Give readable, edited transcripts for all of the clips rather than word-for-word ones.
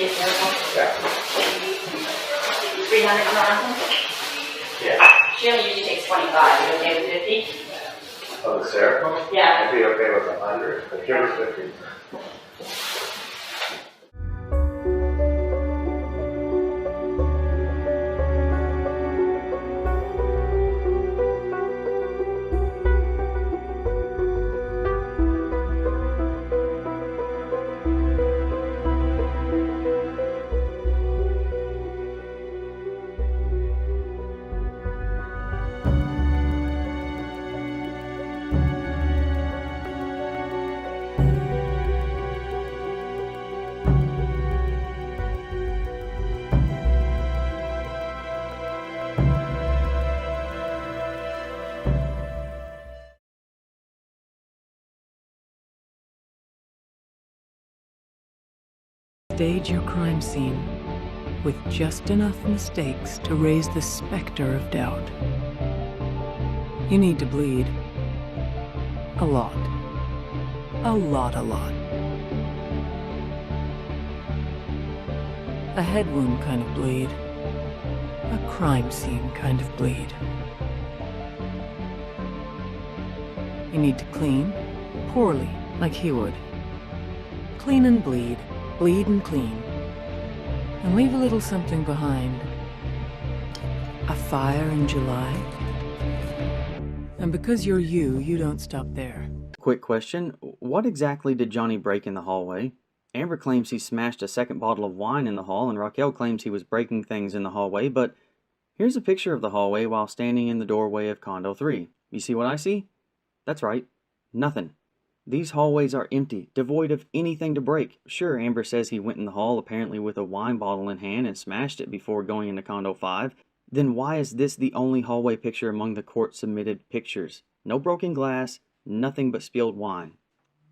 she hysterical? Yeah. 300 for Arthur? Yeah. She only usually takes 25. Are you okay with 50? Oh, the hysterical? Yeah. I'd be okay with 100, but here's 50. Stage your crime scene with just enough mistakes to raise the specter of doubt. You need to bleed. A lot. A lot. A head wound kind of bleed. A crime scene kind of bleed. You need to clean, poorly, like he would. Clean and bleed. Bleed and clean. And leave a little something behind. A fire in July. And because you're you don't stop there. Quick question, what exactly did Johnny break in the hallway? Amber claims he smashed a second bottle of wine in the hall, and Raquel claims he was breaking things in the hallway, but here's a picture of the hallway while standing in the doorway of Condo 3. You see what I see? That's right, nothing. These hallways are empty, devoid of anything to break. Sure, Amber says he went in the hall apparently with a wine bottle in hand and smashed it before going into Condo 5. Then why is this the only hallway picture among the court-submitted pictures? No broken glass, nothing but spilled wine.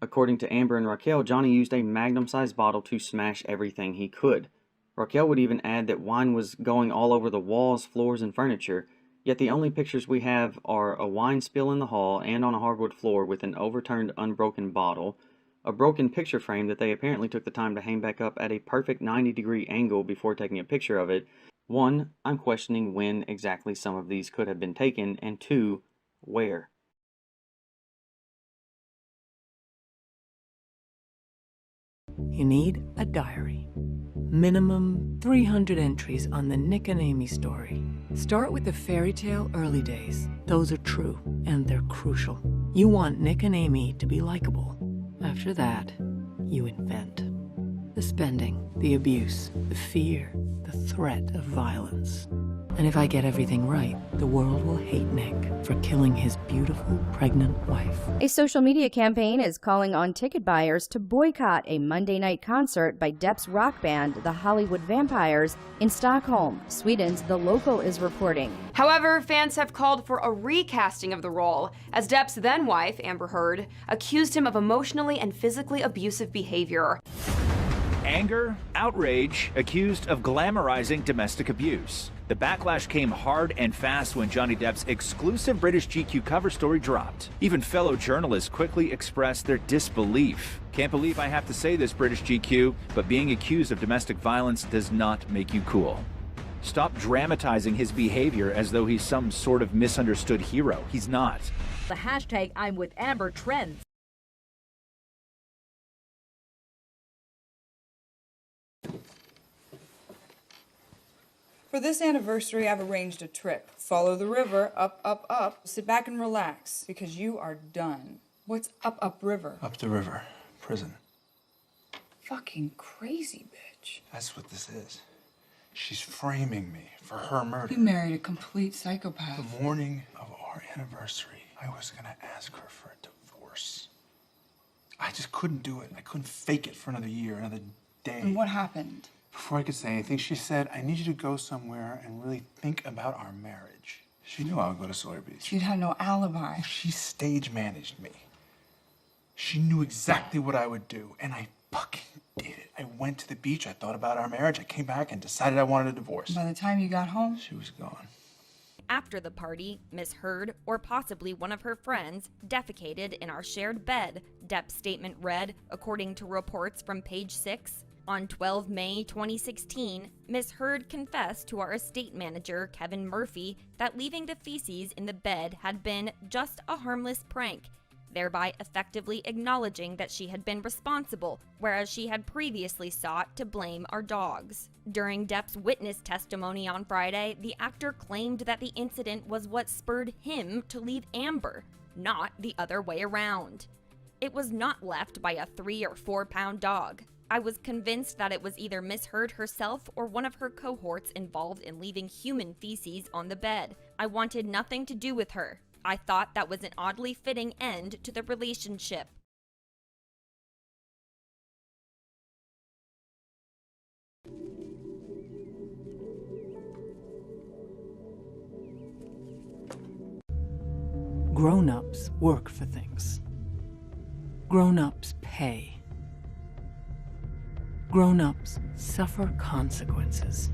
According to Amber and Raquel, Johnny used a magnum-sized bottle to smash everything he could. Raquel would even add that wine was going all over the walls, floors, and furniture. Yet the only pictures we have are a wine spill in the hall and on a hardwood floor with an overturned unbroken bottle, a broken picture frame that they apparently took the time to hang back up at a perfect 90-degree angle before taking a picture of it. 1, I'm questioning when exactly some of these could have been taken, and 2, where. You need a diary. Minimum 300 entries on the Nick and Amy story. Start with the fairy tale early days. Those are true, and they're crucial. You want Nick and Amy to be likable. After that, you invent. The spending, the abuse, the fear, the threat of violence. And if I get everything right, the world will hate Nick for killing his beautiful, pregnant wife. A social media campaign is calling on ticket buyers to boycott a Monday night concert by Depp's rock band, the Hollywood Vampires, in Stockholm, Sweden's The Local is reporting. However, fans have called for a recasting of the role, as Depp's then-wife, Amber Heard, accused him of emotionally and physically abusive behavior. Anger, outrage, accused of glamorizing domestic abuse. The backlash came hard and fast when Johnny Depp's exclusive British GQ cover story dropped. Even fellow journalists quickly expressed their disbelief. Can't believe I have to say this, British GQ, but being accused of domestic violence does not make you cool. Stop dramatizing his behavior as though he's some sort of misunderstood hero. He's not. The hashtag I'm with Amber trends. For this anniversary, I've arranged a trip. Follow the river, up, up, up. Sit back and relax, because you are done. What's up, up river? Up the river. Prison. Fucking crazy bitch. That's what this is. She's framing me for her murder. You married a complete psychopath. The morning of our anniversary, I was gonna ask her for a divorce. I just couldn't do it. I couldn't fake it for another year, another day. And what happened? Before I could say anything, she said, I need you to go somewhere and really think about our marriage. She knew I would go to Sawyer Beach. She'd had no alibi. She stage managed me. She knew exactly what I would do, and I fucking did it. I went to the beach, I thought about our marriage, I came back and decided I wanted a divorce. By the time you got home, she was gone. After the party, Miss Heard, or possibly one of her friends, defecated in our shared bed, Depp's statement read, according to reports from Page 6. On 12 May 2016, Ms. Heard confessed to our estate manager, Kevin Murphy, that leaving the feces in the bed had been just a harmless prank, thereby effectively acknowledging that she had been responsible, whereas she had previously sought to blame our dogs. During Depp's witness testimony on Friday, the actor claimed that the incident was what spurred him to leave Amber, not the other way around. It was not left by a 3 or 4 pound dog. I was convinced that it was either Miss Heard herself or one of her cohorts involved in leaving human feces on the bed. I wanted nothing to do with her. I thought that was an oddly fitting end to the relationship. Grown-ups work for things. Grown-ups pay. Grown-ups suffer consequences.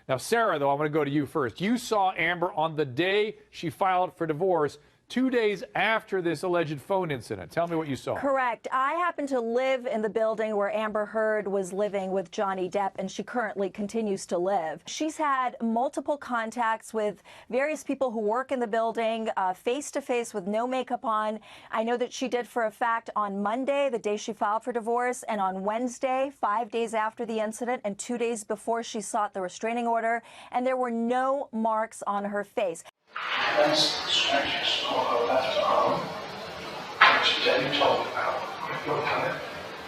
Now, Sarah, though, I'm going to go to you first. You saw Amber on the day she filed for divorce, 2 days after this alleged phone incident. Tell me what you saw. Correct. I happen to live in the building where Amber Heard was living with Johnny Depp, and she currently continues to live. She's had multiple contacts with various people who work in the building, face-to-face with no makeup on. I know that she did for a fact on Monday, the day she filed for divorce, and on Wednesday, 5 days after the incident, and 2 days before she sought the restraining order, and there were no marks on her face. That's the strangest photo left at home, which Debbie told me about. I've looked at it,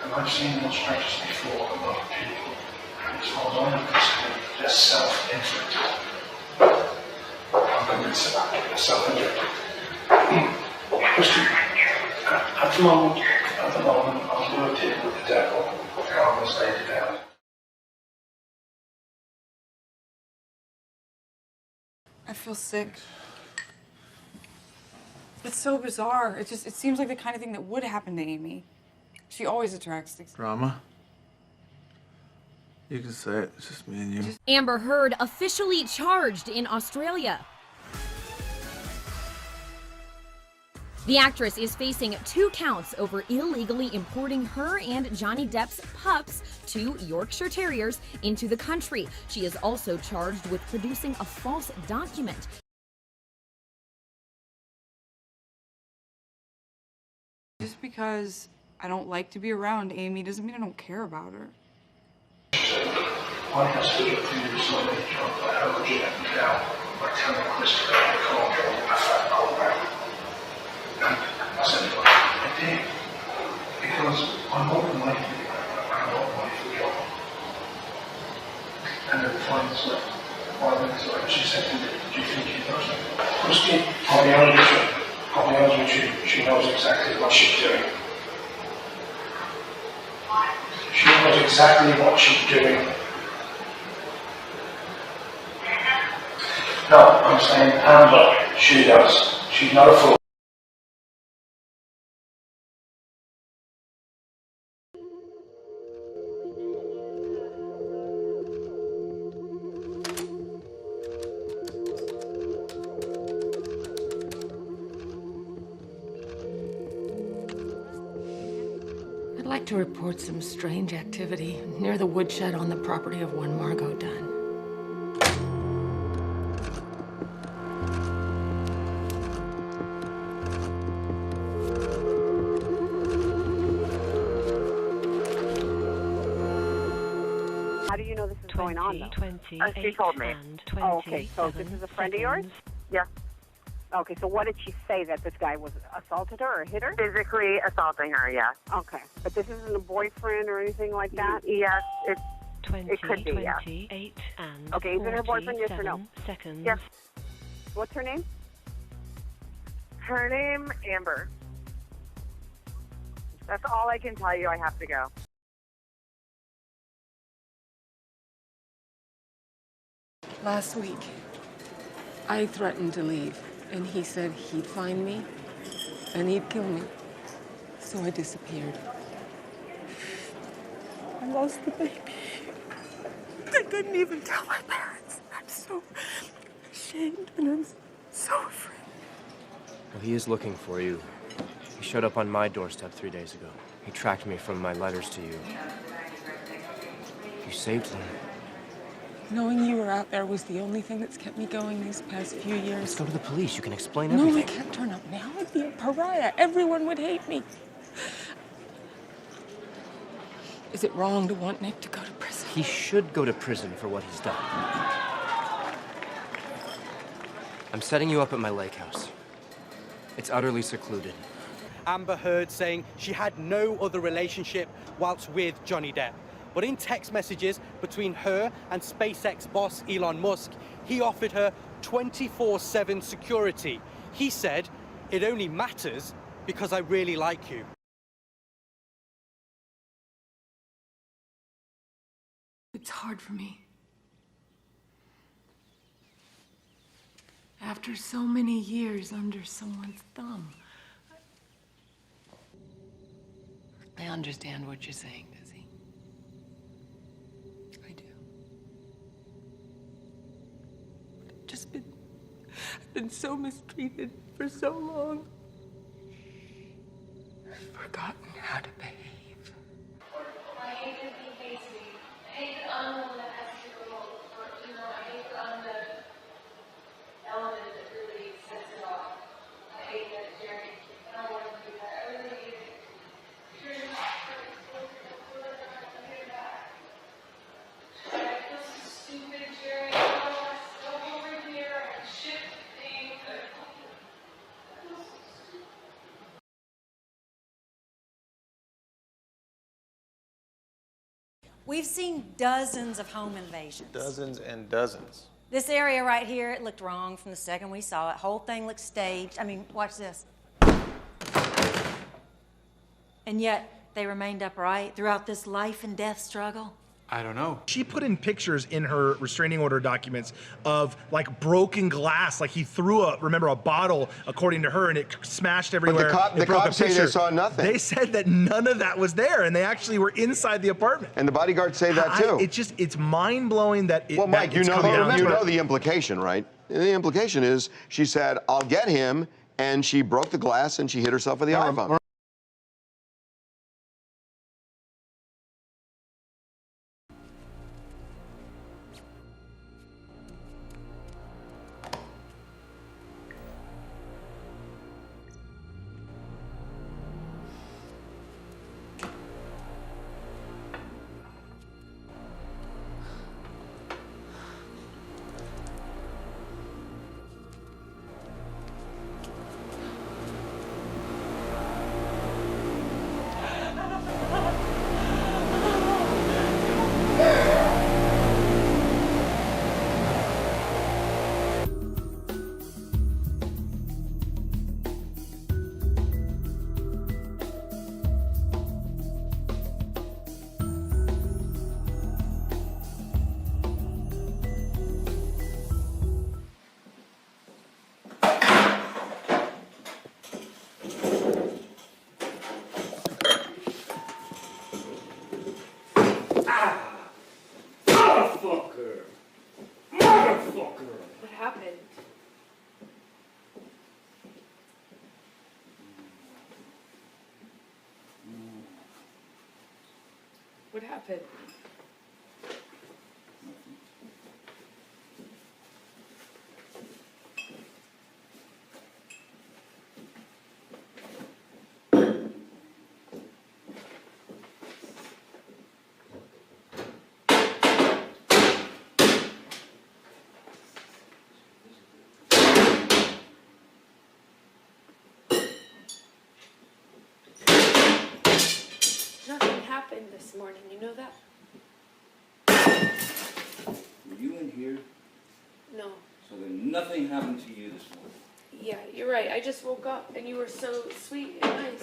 and I've seen those strangers before with a lot of people, and as far as I am concerned, they're self-inflicted. I'm convinced about it, they're self-inflicted. At the moment, I'm working with the devil, and I'm going to lay it down. I feel sick. It's so bizarre. It seems like the kind of thing that would happen to Amy. She always attracts drama. You can say it. It's just me and you. Amber Heard officially charged in Australia. The actress is facing 2 counts over illegally importing her and Johnny Depp's pups, 2 Yorkshire Terriers, into the country. She is also charged with producing a false document. Just because I don't like to be around Amy doesn't mean I don't care about her. One has to get through this lonely job by hurrying up and down, by telling Chris that I can't go in my fat cold round. I said, I did, because I'm not waiting for the job. And then finally, 5 minutes later, she said, do you think he knows me? Christine, I'll be honest with you, she knows exactly what she's doing. She knows exactly what she's doing. No, I'm saying Amber, she does. She's not a fool. I'd like to report some strange activity near the woodshed on the property of one Margot Dunn. How do you know this is going on, though? She told me. Oh, okay, so this is a friend of yours? Yeah. Okay, so what did she say, that this guy was assaulted her or hit her? Physically assaulting her, yeah. Okay, but this isn't a boyfriend or anything like that? Yes, it could be, yeah. Okay, is it her boyfriend, yes or no? Yes. What's her name? Her name, Amber. That's all I can tell you. I have to go. Last week, I threatened to leave, and he said he'd find me and he'd kill me. So I disappeared. I lost the baby. I couldn't even tell my parents. I'm so ashamed and I'm so afraid. Well, he is looking for you. He showed up on my doorstep 3 days ago. He tracked me from my letters to you. You saved them. Knowing you were out there was the only thing that's kept me going these past few years. Let's go to the police. You can explain No, everything. I can't turn up now. I'd be a pariah. Everyone would hate me. Is it wrong to want Nick to go to prison? He should go to prison for what he's done. I'm setting you up at my lake house. It's utterly secluded. Amber Heard saying she had no other relationship whilst with Johnny Depp. But in text messages between her and SpaceX boss Elon Musk, he offered her 24/7 security. He said, "It only matters because I really like you." It's hard for me. After so many years under someone's thumb. I understand what you're saying, Dizzy. I do. I've been so mistreated for so long. I've forgotten how to behave. I hate to be hasty. I hate that I'm the one that has to go home. I hate that I'm the element that really sets it off. I hate that Jerry, I don't want to do that. I really hate it. You're not I feel so stupid, Jerry. I want to go over here and ship things. I feel so stupid. We've seen dozens of home invasions. Dozens and dozens. This area right here, it looked wrong from the second we saw it. Whole thing looked staged. I mean, watch this. And yet, they remained upright throughout this life and death struggle. I don't know. She put in pictures in her restraining order documents of like broken glass, like he threw a bottle, according to her, and it smashed everywhere. But the cops say they saw nothing. They said that none of that was there, and they actually were inside the apartment. And the bodyguards say that too. It's mind blowing that it. Well, Mike, you know the implication, right? The implication is she said, "I'll get him," and she broke the glass and she hit herself with the iPhone. What happened? What happened? Nothing happened this morning, you know that? Were you in here? No. So then nothing happened to you this morning? Yeah, you're right. I just woke up and you were so sweet and nice.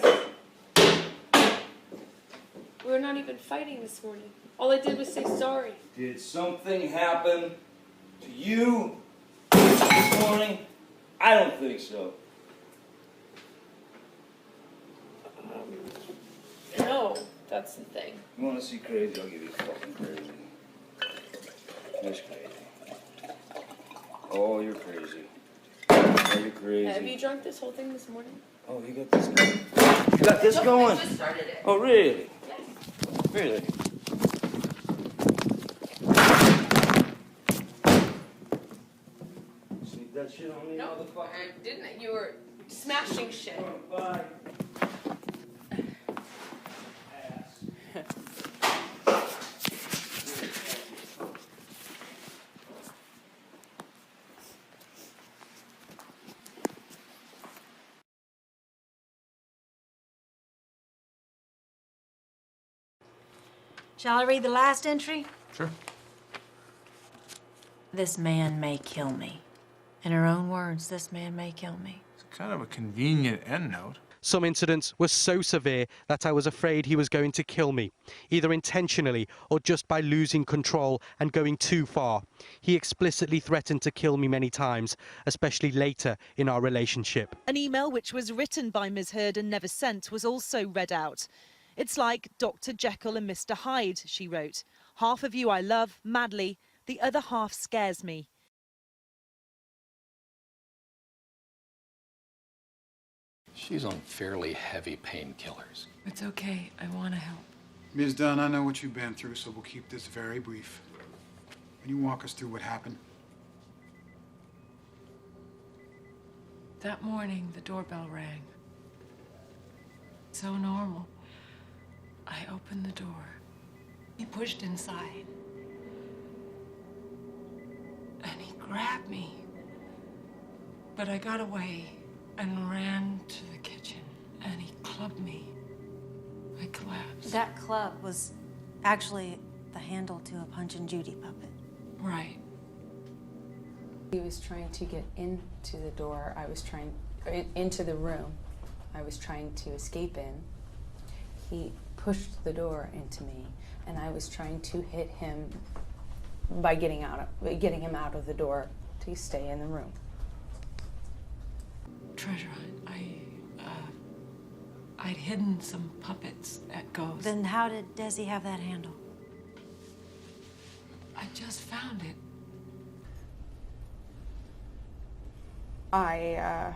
We were not even fighting this morning. All I did was say sorry. Did something happen to you this morning? I don't think so. No, that's the thing. You want to see crazy? I'll give you fucking crazy. That's crazy. Oh, you're crazy. Oh, you're crazy. Have you drunk this whole thing this morning? Oh, you got this guy. got this going? Just started it. Oh, really? Really? See that shit on me, motherfucker? I didn't. You were smashing shit. Bye. Shall I read the last entry? Sure. This man may kill me. In her own words, this man may kill me. It's kind of a convenient endnote. Some incidents were so severe that I was afraid he was going to kill me, either intentionally or just by losing control and going too far. He explicitly threatened to kill me many times, especially later in our relationship. An email which was written by Ms. Heard and never sent was also read out. It's like Dr. Jekyll and Mr. Hyde, she wrote. Half of you I love madly, the other half scares me. She's on fairly heavy painkillers. It's okay. I want to help. Ms. Dunn, I know what you've been through, so we'll keep this very brief. Can you walk us through what happened? That morning, the doorbell rang. So normal. I opened the door. He pushed inside. And he grabbed me. But I got away and ran to the kitchen. And he clubbed me. I collapsed. That club was actually the handle to a Punch and Judy puppet. Right. He was trying to get into the door. I was trying into the room. I was trying to escape in. He pushed the door into me, and I was trying to hit him by getting him out of the door to stay in the room. Treasure hunt. I'd hidden some puppets at Ghost. Then how did Desi have that handle? I just found it. I'm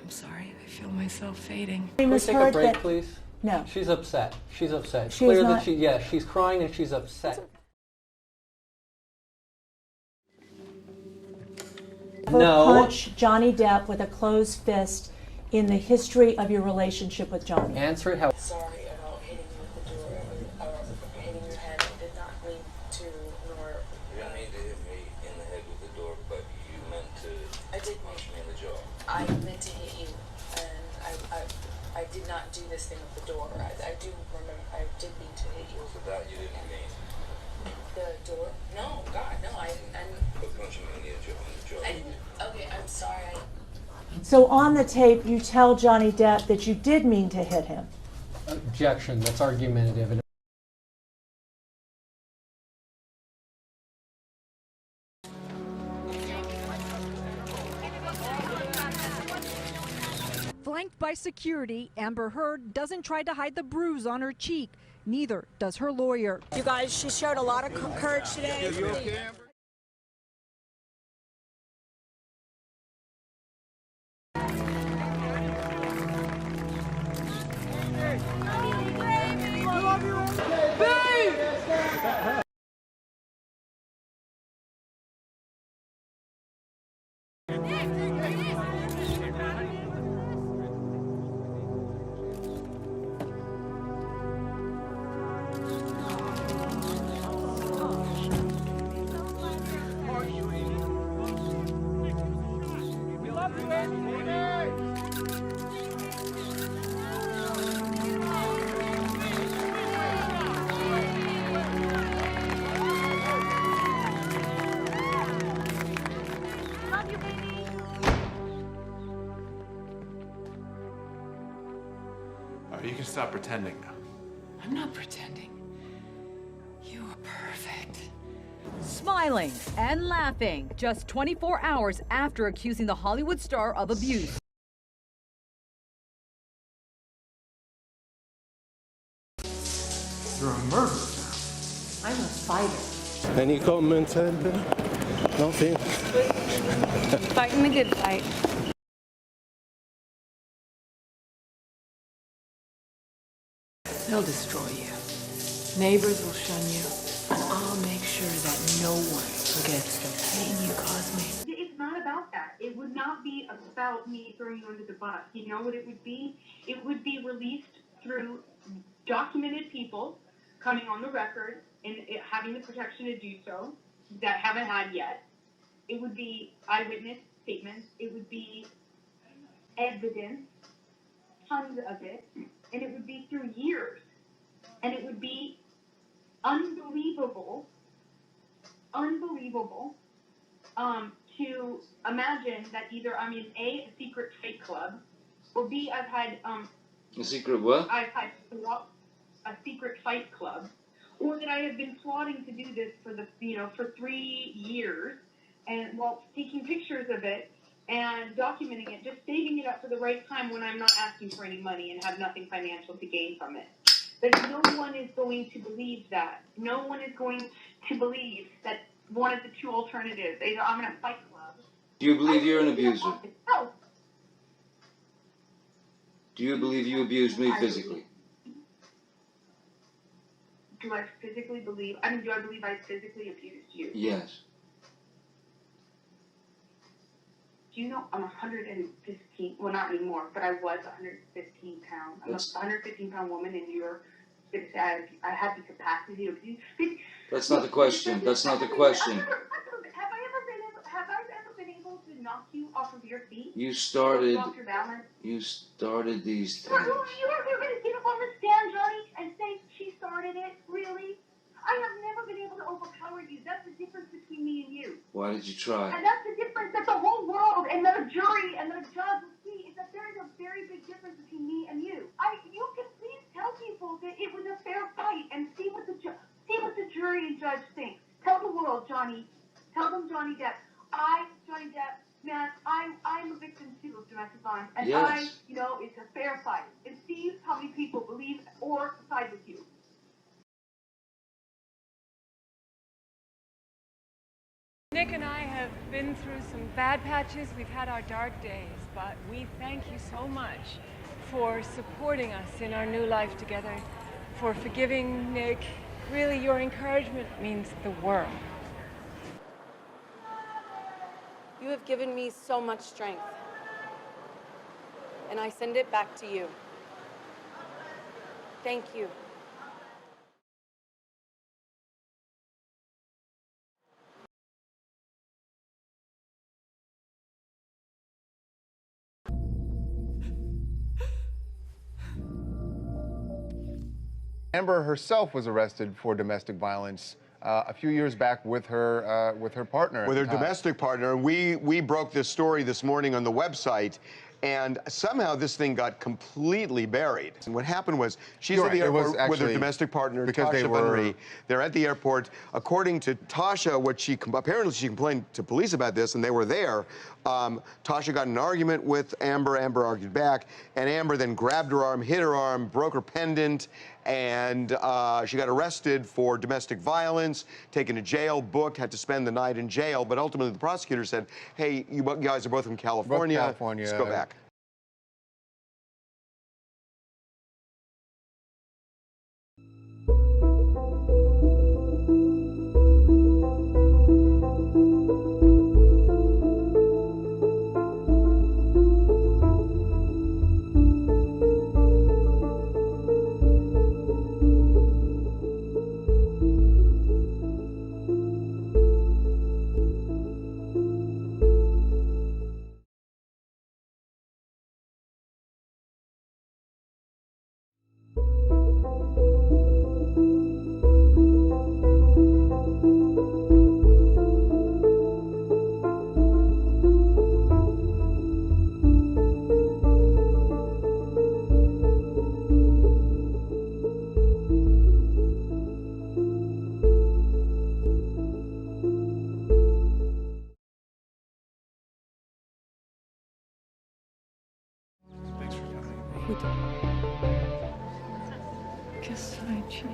sorry. I feel myself fading. Can we take a break, please? No. She's upset. She's upset. It's clear that she's crying and she's upset. No. Punch Johnny Depp with a closed fist in the history of your relationship with Johnny. Answer it how. Sorry about hitting you with the door or hitting your head. I did not mean to, nor. You didn't mean to hit me in the head with the door, but you meant to punch me in the jaw. I meant to hit you, and I did not do this thing with the door. I do remember, I did mean to hit you. So that you didn't mean? The door? No, God, no, I But punching me in the jaw. okay, I'm sorry. So on the tape, you tell Johnny Depp that you did mean to hit him. Objection. That's argumentative. Flanked by security, Amber Heard doesn't try to hide the bruise on her cheek. Neither does her lawyer. You guys, she showed a lot of courage today. You okay, Amber? You can stop pretending now. I'm not pretending. You are perfect. Smiling and laughing just 24 hours after accusing the Hollywood star of abuse. You're a murderer. I'm a fighter. Any comments, Amber? Nothing. Fighting the good fight. They'll destroy you. Neighbors will shun you. And I'll make sure that no one forgets the pain you caused me. It's not about that. It would not be about me throwing you under the bus. You know what it would be? It would be released through documented people coming on the record and having the protection to do so that haven't had yet. It would be eyewitness statements. It would be evidence, tons of it, and it would be through years. And it would be unbelievable to imagine that either I'm in a secret fight club, or B, I've had A secret what? I've had a secret fight club, or that I have been plotting to do this for 3 years, and while taking pictures of it and documenting it, just saving it up for the right time when I'm not asking for any money and have nothing financial to gain from it. But no one is going to believe that. No one is going to believe that one of the two alternatives, either I'm in a fight club. Do you believe you're an abuser? No. Do you believe you abused me physically? Do I physically believe? I mean, do I believe I physically abused you? Yes. Do you know I'm 115? Well, not anymore, but I was 115 pounds. I'm a 115-pound woman, and you're going to say I have the capacity to abuse. That's not the question. That's not the question. Have I ever been able to knock you off of your feet? You started. Off your balance? You started these things. You're going to get up on the stand, Johnny, and say she started it? Really? I have never been able to overpower you. That's the difference between me and you. Why did you try? And that's the difference that the whole world and the jury and the judge will see, is that there is a very big difference between me and you. You can please tell people that it was a fair fight and see what the jury and judge think. Tell the world, Johnny. Tell them Johnny Depp. Johnny Depp, man, I'm a victim too of domestic violence. And yes. It's a fair fight. And see how many people believe or side with you. Nick and I have been through some bad patches. We've had our dark days, but we thank you so much for supporting us in our new life together, for forgiving Nick. Really, your encouragement means the world. You have given me so much strength, and I send it back to you. Thank you. Amber herself was arrested for domestic violence a few years back with her partner. With her domestic partner. We broke this story this morning on the website, and somehow this thing got completely buried. And what happened was, she's at the airport with her domestic partner, Tasha Bunry. They're at the airport. According to Tasha, apparently she complained to police about this, and they were there. Tasha got in an argument with Amber. Amber argued back, and Amber then grabbed her arm, hit her arm, broke her pendant, and she got arrested for domestic violence, taken to jail, booked, had to spend the night in jail. But ultimately, the prosecutor said, hey, you guys are both from California. Let's go back. Kiss my cheek.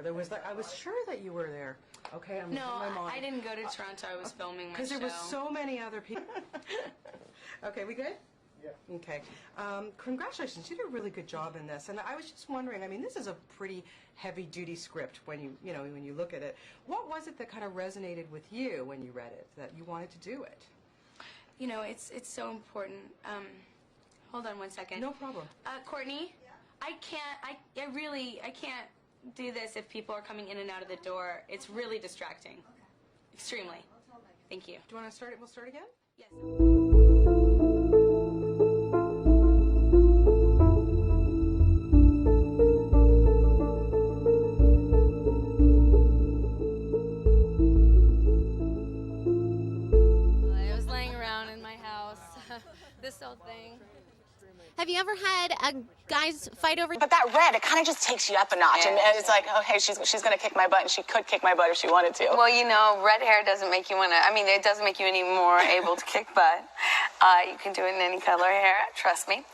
There was I was sure that you were there. Okay, I'm No, losing my mind. I didn't go to Toronto. I was filming my show. Because there was so many other people. Okay, we good? Yeah. Okay. Congratulations, you did a really good job in this. And I was just wondering, I mean, this is a pretty heavy-duty script when when you look at it. What was it that kind of resonated with you when you read it, that you wanted to do it? You know, it's so important. Hold on one second. No problem. Courtney, I can't do this if people are coming in and out of the door. It's really distracting. Okay. Extremely. Thank you. Do you want to start it? We'll start again? Yes. I was laying around in my house, this whole thing. Have you ever had a guys fight over? But that red, it kind of just takes you up a notch, and it's like, oh, hey, she's gonna kick my butt, and she could kick my butt if she wanted to. Well, you know, red hair doesn't make you wanna. I mean, it doesn't make you any more able to kick butt. You can do it in any color hair. Trust me.